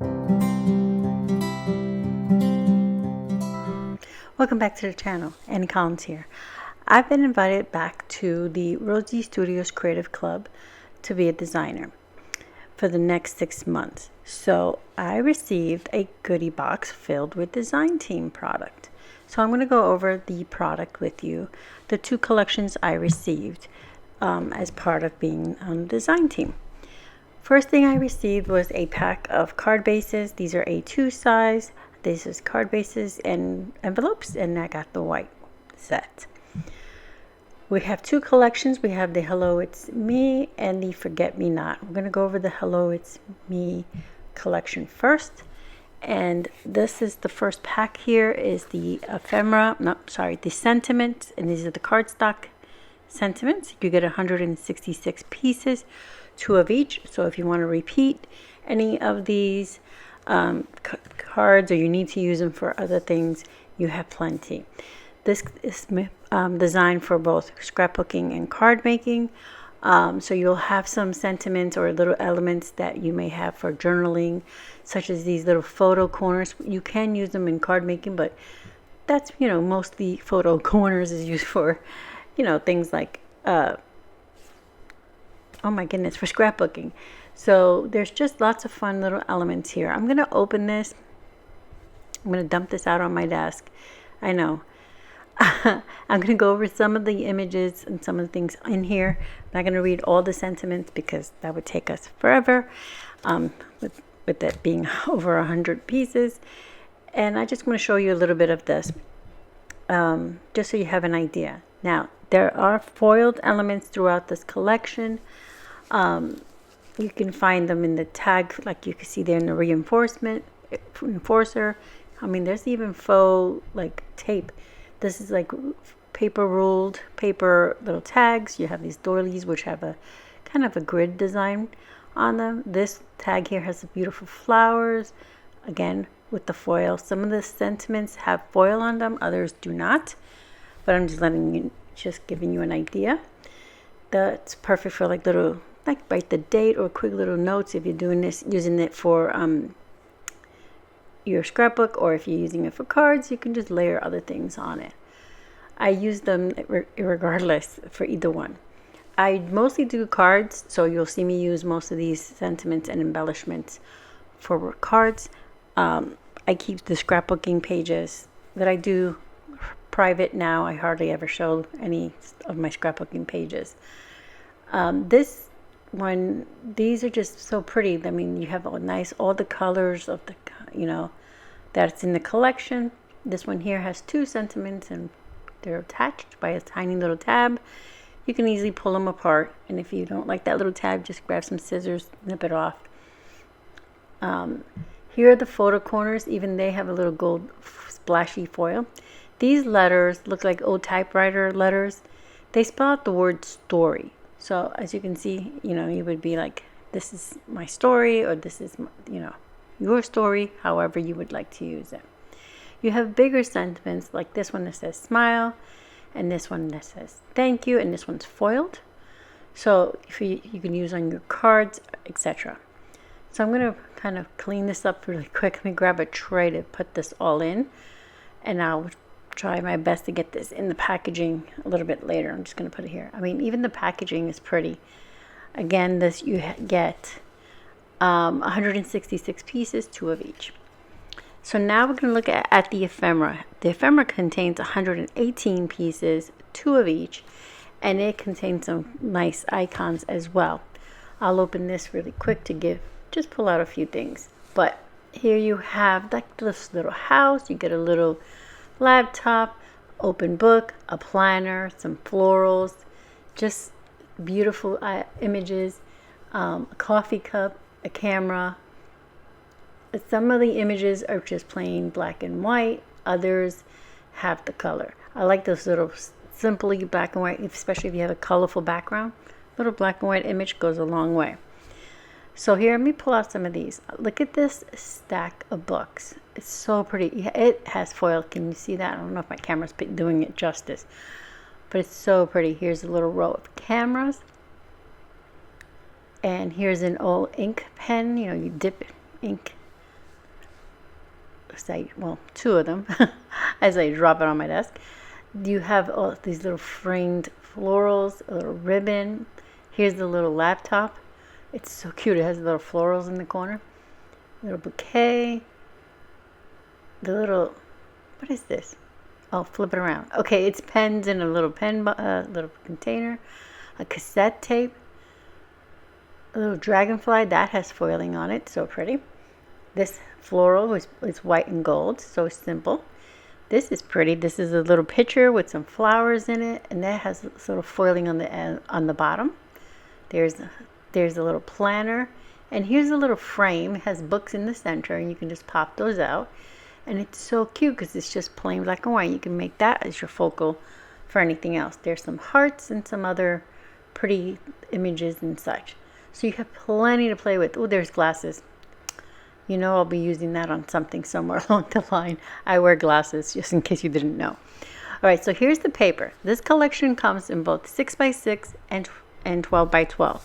Welcome back to the channel. Annie Collins here. I've been invited back to the Rosie Studios Creative Club to be a designer for the next 6 months. So I received a goodie box filled with design team product. So I'm going to go over the product with you, the 2 collections I received as part of being on the design team. First thing I received was a pack of card bases. These are A2 size. This is card bases and envelopes, and I got the white set. We have 2 collections. We have the Hello It's Me and the Forget Me Not. We're going to go over the Hello It's Me collection first. And this is the first pack here is the ephemera, the sentiments, and these are the cardstock sentiments. You get 166 pieces, 2 of each. So if you want to repeat any of these cards or you need to use them for other things, you have plenty. This is designed for both scrapbooking and card making. So you'll have some sentiments or little elements that you may have for journaling, such as these little photo corners. You can use them in card making, but that's, mostly photo corners is used for, things like, oh my goodness, for scrapbooking. So there's just lots of fun little elements here. I'm going to open this. I'm going to dump this out on my desk. I know. I'm going to go over some of the images and some of the things in here. I'm not going to read all the sentiments because that would take us forever, with it being over 100 pieces. And I just want to show you a little bit of this, just so you have an idea. Now, there are foiled elements throughout this collection. You can find them in the tag, like you can see there in the reinforcer. I mean, there's even faux tape. This is like paper ruled paper little tags. You have these doilies which have a kind of a grid design on them. This tag here has the beautiful flowers, again with the foil. Some of the sentiments have foil on them, others do not. But I'm just giving you an idea. That's perfect for little, write the date or quick little notes if you're doing this, using it for your scrapbook, or if you're using it for cards, you can just layer other things on it. I use them regardless for either one. I mostly do cards, so you'll see me use most of these sentiments and embellishments for cards. I keep the scrapbooking pages that I do private now. I hardly ever show any of my scrapbooking pages. This one, these are just so pretty. I mean, you have all the colors of the, that's in the collection. This one here has 2 sentiments and they're attached by a tiny little tab. You can easily pull them apart, and if you don't like that little tab, just grab some scissors, nip it off. Here are the photo corners. Even they have a little gold splashy foil. These letters look like old typewriter letters. They spell out the word story. So as you can see, you would be like, this is my story, or this is, your story, however you would like to use it. You have bigger sentiments like this one that says smile, and this one that says thank you, and this one's foiled. So if you can use on your cards, etc. So I'm going to kind of clean this up really quick. Let me grab a tray to put this all in, and I'll try my best to get this in the packaging a little bit later. I'm just going to put it here. I mean, even the packaging is pretty. Again, this you get 166 pieces, 2 of each. So now we're going to look at the ephemera. The ephemera contains 118 pieces, 2 of each, and it contains some nice icons as well. I'll open this really quick to just pull out a few things. But here you have this little house. You get a little laptop, open book, a planner, some florals, just beautiful images, a coffee cup, a camera. Some of the images are just plain black and white. Others have the color. I like those little simply black and white, especially if you have a colorful background. Little black and white image goes a long way. So here, let me pull out some of these. Look at this stack of books. It's so pretty. It has foil. Can you see that? I don't know if my camera's doing it justice, but it's so pretty. Here's a little row of cameras. And here's an old ink pen. You dip ink well, two of them, as I drop it on my desk. You have all these little framed florals, a little ribbon. Here's the little laptop. It's so cute. It has little florals in the corner. Little bouquet. The little, what is this? Oh, flip it around. Okay, it's pens in a little little container. A cassette tape. A little dragonfly that has foiling on it. So pretty. This floral is white and gold. So simple. This is pretty. This is a little picture with some flowers in it, and that has sort of foiling on the bottom. There's a little planner, and here's a little frame. It has books in the center, and you can just pop those out. And it's so cute because it's just plain black and white. You can make that as your focal for anything else. There's some hearts and some other pretty images and such. So you have plenty to play with. Oh, there's glasses. You know, I'll be using that on something somewhere along the line. I wear glasses, just in case you didn't know. All right, so here's the paper. This collection comes in both 6x6 and 12x12.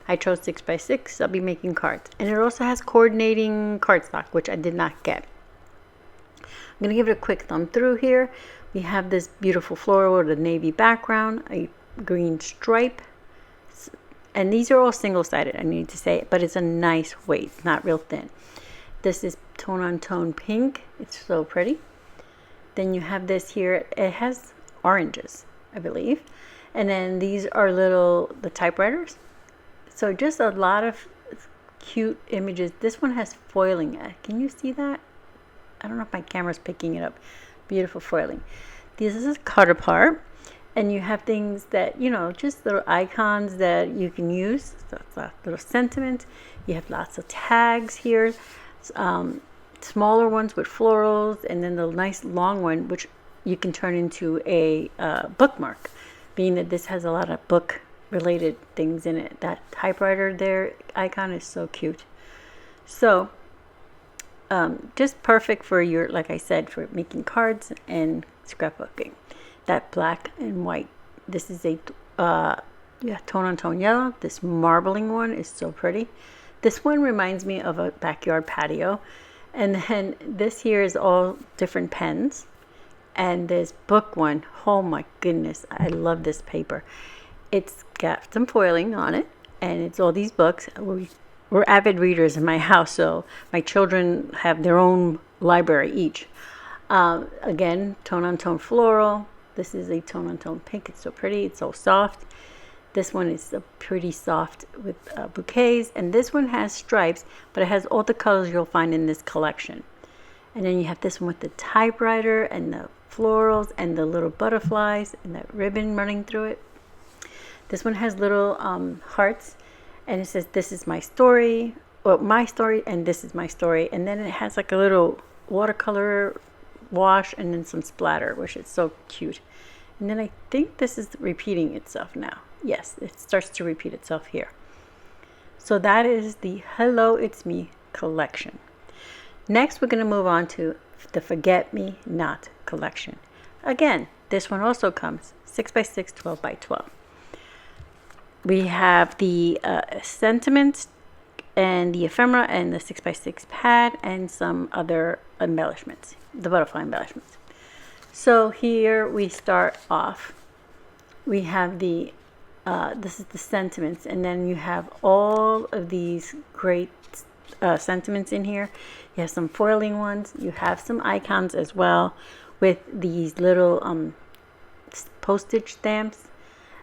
I chose 6x6. I'll be making cards. And it also has coordinating cardstock, which I did not get. I'm going to give it a quick thumb through here. We have this beautiful floral with a navy background, a green stripe. And these are all single-sided, I need to say, but it's a nice weight, not real thin. This is tone-on-tone pink. It's so pretty. Then you have this here. It has oranges, I believe. And then these are the typewriters. So just a lot of cute images. This one has foiling. Can you see that? I don't know if my camera's picking it up. Beautiful foiling. This is a cut apart. And you have things that, you know, just little icons that you can use. So it's a little sentiment. You have lots of tags here. Smaller ones with florals, and then the nice long one, which you can turn into a bookmark, being that this has a lot of book related things in it. That typewriter there icon is so cute. So just perfect for your, like I said, for making cards and scrapbooking. That black and white. This is a tone on tone yellow. This marbling one is so pretty. This one reminds me of a backyard patio. And then this here is all different pens. And this book one, oh my goodness, I love this paper. It's got some foiling on it, and it's all these books. We're avid readers in my house, so my children have their own library each. Again, tone-on-tone floral. This is a tone-on-tone pink. It's so pretty. It's so soft. This one is pretty soft with bouquets, and this one has stripes, but it has all the colors you'll find in this collection. And then you have this one with the typewriter and the florals and the little butterflies and that ribbon running through it. This one has little hearts, and it says, "This is my story," or "My story," and "This is my story." And then it has like a little watercolor wash and then some splatter, which is so cute. And then I think this is repeating itself now. Yes, it starts to repeat itself here. So that is the Hello, It's Me collection. Next, we're going to move on to the Forget Me Not collection. Again, this one also comes 6x6, 12x12. We have the sentiments and the ephemera and the 6x6 pad and some other embellishments, the butterfly embellishments. So here we start off. We have the this is the sentiments, and then you have all of these great sentiments in here. You have some foiling ones. You have some icons as well with these little postage stamps.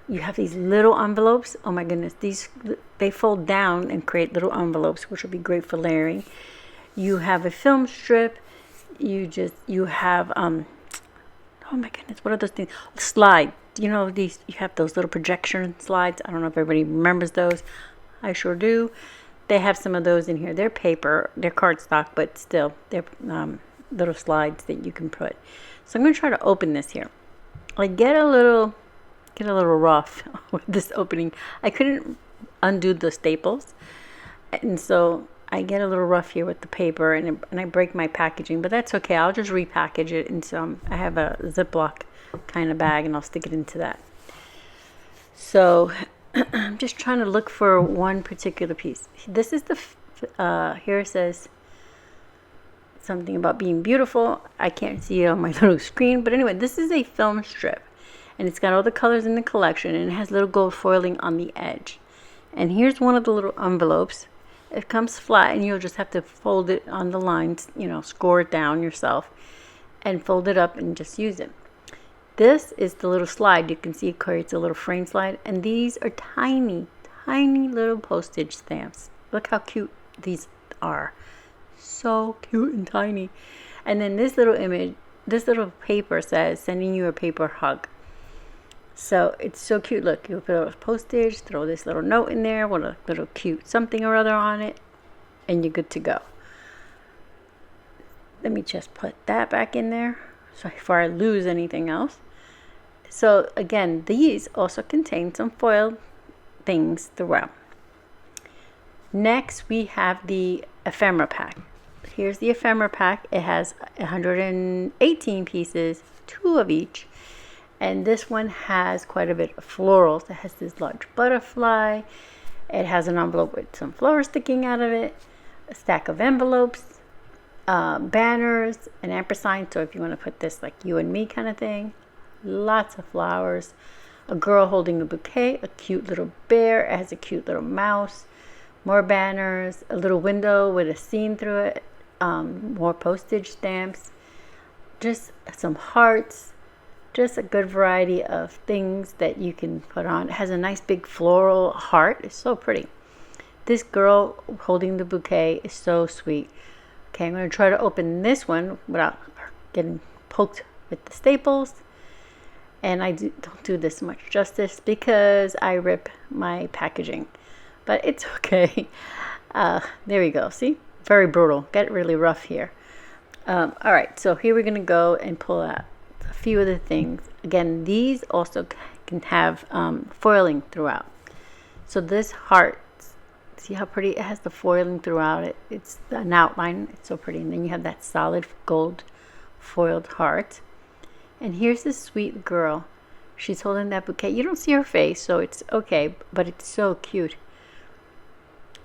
You have these little envelopes. Oh my goodness, they fold down and create little envelopes, which will be great for layering. You have a film strip. You have oh my goodness, what are those things? Slide. You know, you have those little projection slides. I don't know if everybody remembers those. I sure do. They have some of those in here. They're paper, they're cardstock, but still, they're little slides that you can put. So I'm going to try to open this here. I get a little rough with this opening. I couldn't undo the staples, and so I get a little rough here with the paper, and I break my packaging, but that's okay. I'll just repackage it in some. I have a Ziploc kind of bag, and I'll stick it into that. So I'm just trying to look for one particular piece. This is the here it says something about being beautiful. I can't see it on my little screen, but anyway, this is a film strip, and it's got all the colors in the collection, and it has little gold foiling on the edge. And here's one of the little envelopes. It comes flat, and you'll just have to fold it on the lines, you know, score it down yourself and fold it up and just use it. This is the little slide. You can see it creates a little frame slide, and these are tiny, tiny little postage stamps. Look how cute these are. So cute and tiny. And then this little image, this little paper says, sending you a paper hug. So it's so cute. Look, you put a postage, throw this little note in there with a little cute something or other on it, and you're good to go. Let me just put that back in there so before I lose anything else. So again, these also contain some foil things throughout. Next, we have the ephemera pack. Here's the ephemera pack. It has 118 pieces, 2 of each. And this one has quite a bit of florals. It has this large butterfly. It has an envelope with some flowers sticking out of it, a stack of envelopes, banners, an ampersand. So if you want to put this like you and me kind of thing, lots of flowers, a girl holding a bouquet, a cute little bear. It has a cute little mouse, more banners, a little window with a scene through it, more postage stamps, just some hearts. Just a good variety of things that you can put on. It has a nice big floral heart. It's so pretty. This girl holding the bouquet is so sweet. Okay, I'm going to try to open this one without getting poked with the staples. And I don't do this much justice because I rip my packaging. But it's okay. There we go. See? Very brutal. Get really rough here. All right, so here we're going to go and pull out a few of the things. Again, these also can have foiling throughout. So this heart, see how pretty it has the foiling throughout it. It's an outline. It's so pretty. And then you have that solid gold foiled heart. And here's this sweet girl. She's holding that bouquet. You don't see her face, so it's okay, but it's so cute.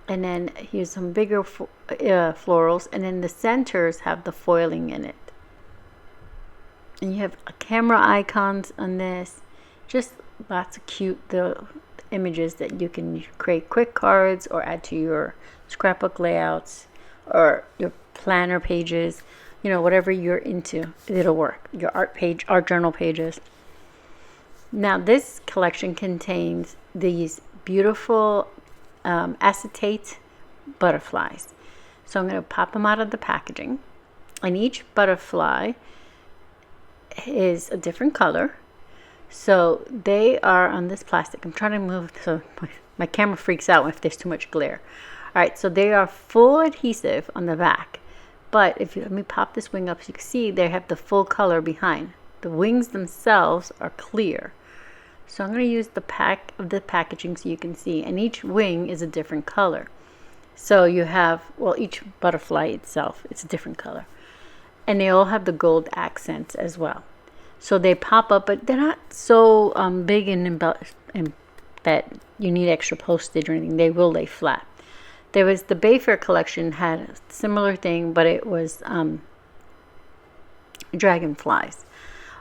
And then here's some bigger florals, and then the centers have the foiling in it. And you have camera icons on this. Just lots of cute little images that you can create quick cards or add to your scrapbook layouts or your planner pages. You know, whatever you're into, it'll work. Your art journal pages. Now, this collection contains these beautiful acetate butterflies. So I'm going to pop them out of the packaging, and each butterfly is a different color. So they are on this plastic. I'm trying to move so my camera freaks out if there's too much glare. All right, so they are full adhesive on the back, but if you let me pop this wing up so you can see they have the full color behind. The wings themselves are clear. So I'm going to use the pack of the packaging so you can see, and each wing is a different color. So you have, well, each butterfly itself, it's a different color. And they all have the gold accents as well. So they pop up, but they're not so big and that you need extra postage or anything. They will lay flat. There was the Bayfair collection had a similar thing, but it was dragonflies.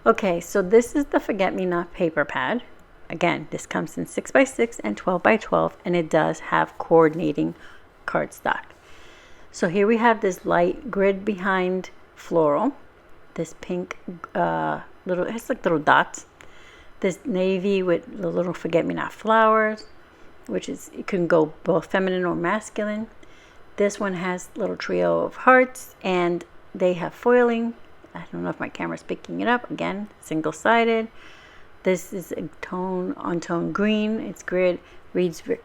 Okay, so this is the Forget-Me-Not paper pad. Again, this comes in 6x6 and 12x12, and it does have coordinating cardstock. So here we have this light grid behind floral, this pink it's like little dots, this navy with the little Forget-Me-Not flowers, which is, it can go both feminine or masculine. This one has a little trio of hearts, and they have foiling. I don't know if my camera's picking it up. Again, single-sided. This is a tone-on-tone green. It's grid,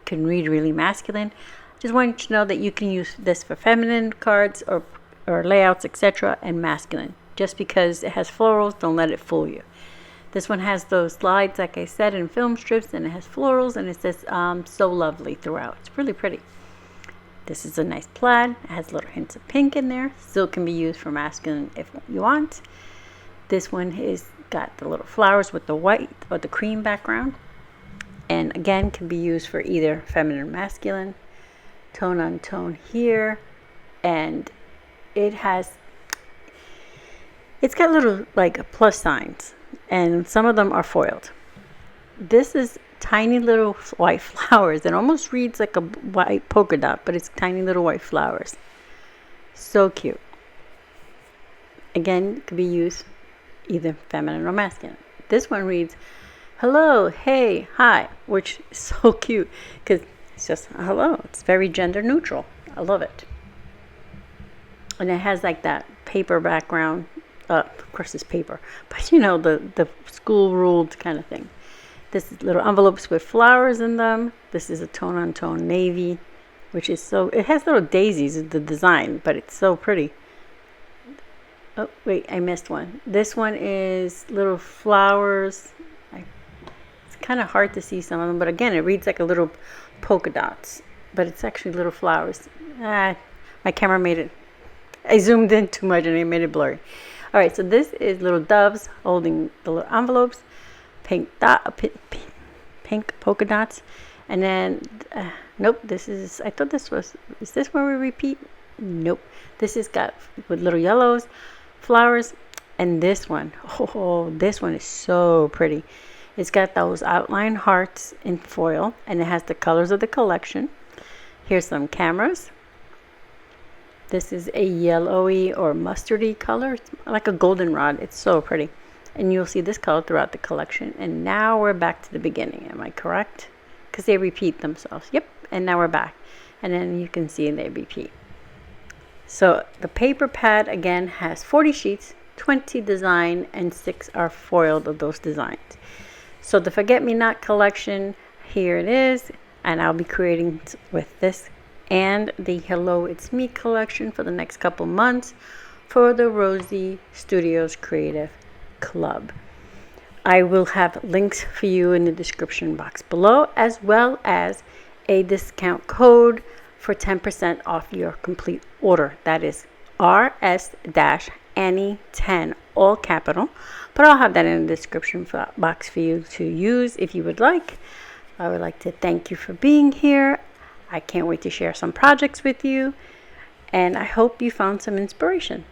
can read really masculine. Just want you to know that you can use this for feminine cards or layouts, etc., and masculine. Just because it has florals, don't let it fool you. This one has those slides, like I said, in film strips, and it has florals, and it says so lovely throughout. It's really pretty. This is a nice plaid. It has little hints of pink in there. Still can be used for masculine if you want. This one is got the little flowers with the white or the cream background, and again can be used for either feminine or masculine. Tone on tone here, and it has It's got little like plus signs, and some of them are foiled. This is tiny little white flowers. It almost reads like a white polka dot, but it's tiny little white flowers. So cute. Again, it could be used either feminine or masculine. This one reads, hello, hey, hi, which is so cute because it's just hello. It's very gender neutral. I love it. And it has like that paper background. Of course it's paper, but you know, the school ruled kind of thing. This is little envelopes with flowers in them. This is a tone-on-tone navy, which is so, it has little daisies in the design, but it's so pretty. Oh, wait, I missed one. This one is little flowers. It's kind of hard to see some of them, but again, it reads like a little polka dots, but it's actually little flowers. My camera made it, I zoomed in too much and it made it blurry. All right, so this is little doves holding the little envelopes. Pink polka dots, and then nope, this is, I thought this was, is this where we repeat? Nope, this is got with little yellows, flowers, and this one, oh, this one is so pretty. It's got those outline hearts in foil, and it has the colors of the collection. Here's some cameras. This is a yellowy or mustardy color. It's like a goldenrod. It's so pretty. And you'll see this color throughout the collection. And now we're back to the beginning. Am I correct? Because they repeat themselves. Yep. And now we're back. And then you can see they repeat. So the paper pad, again, has 40 sheets, 20 design, and 6 are foiled of those designs. So the Forget-Me-Not collection, here it is. And I'll be creating with this and the Hello It's Me collection for the next couple months for the Rosie Studios Creative Club. I will have links for you in the description box below, as well as a discount code for 10% off your complete order. That is RS-Annie10, all capital, but I'll have that in the description box for you to use if you would like. I would like to thank you for being here. I can't wait to share some projects with you, and I hope you found some inspiration.